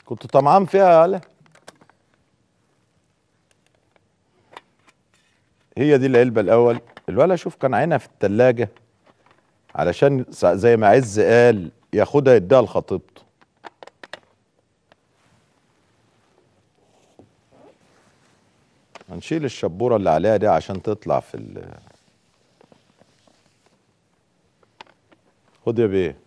كنت طمعان فيها يالا. هي دي العلبة الأول. الولا شوف كان عينها في التلاجة علشان زي ما عز قال ياخدها يديها لخطيبته. هنشيل الشبورة اللي عليها دي عشان تطلع في خد يا بيه.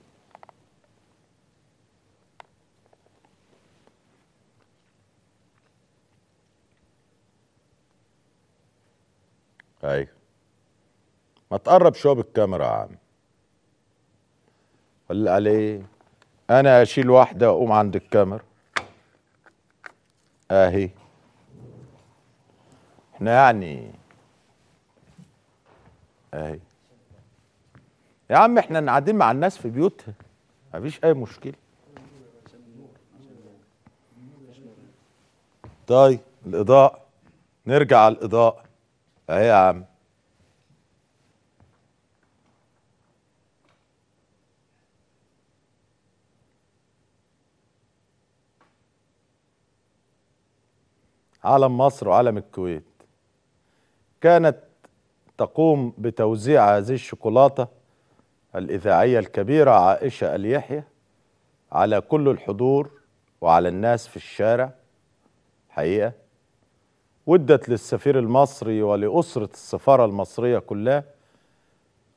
ايوه، ما تقرب شويه بالكاميرا يا عم. ولا عليه انا اشيل واحده واقوم عند الكاميرا اهي. احنا يعني اهي يا عم، احنا قاعدين مع الناس في بيوتها، مفيش اي مشكله. طيب الاضاءه، نرجع على الاضاءه اهي يا عم. علم مصر وعلم الكويت. كانت تقوم بتوزيع هذه الشوكولاتة الإذاعية الكبيرة عائشة اليحيى على كل الحضور وعلى الناس في الشارع. حقيقة ودت للسفير المصري ولأسرة السفارة المصرية كلها،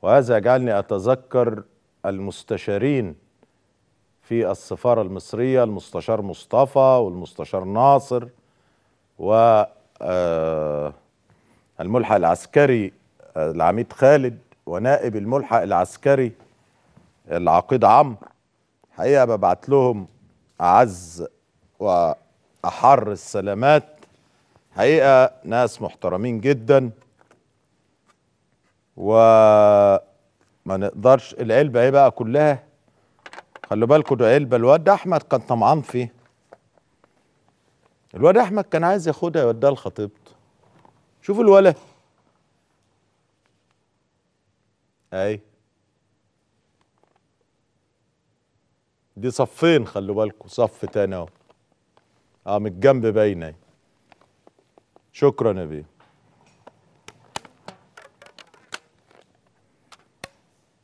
وهذا يجعلني أتذكر المستشارين في السفارة المصرية، المستشار مصطفى والمستشار ناصر والملحق العسكري العميد خالد ونائب الملحق العسكري العقيد عمرو. حقيقة ببعت لهم أعز وأحر السلامات. حقيقة ناس محترمين جدا، وما نقدرش. العلبة ايه بقى كلها؟ خلوا بالكم ده علبة الواد أحمد كان طمعان فيه. الواد أحمد كان عايز ياخدها يوديها لخطيبته. شوفوا الولد اهي، دي صفين، خلوا بالكم صف تاني اهو. من الجنب باينه. شكرا يا بيه.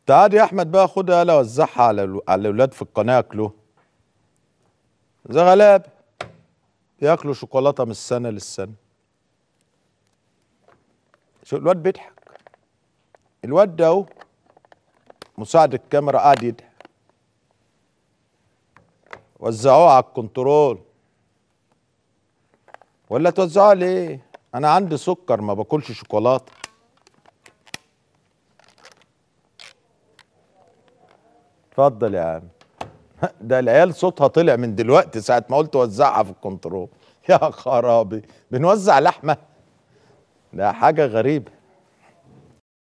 تعال يا احمد بقى خدها يلا وزعها على الاولاد في القناه ياكلوها. زي غلاب ياكلوا شوكولاته من السنه للسنه. شو الواد بيضحك؟ الواد ده اهو مساعد الكاميرا قاعد يضحك. وزعوها على الكنترول. ولا توزعوها ليه؟ انا عندي سكر ما باكلش شوكولاته. اتفضل يا عم. ده العيال صوتها طلع من دلوقتي ساعه ما قلت وزعها في الكنترول. يا خرابي، بنوزع لحمه؟ ده حاجه غريبه.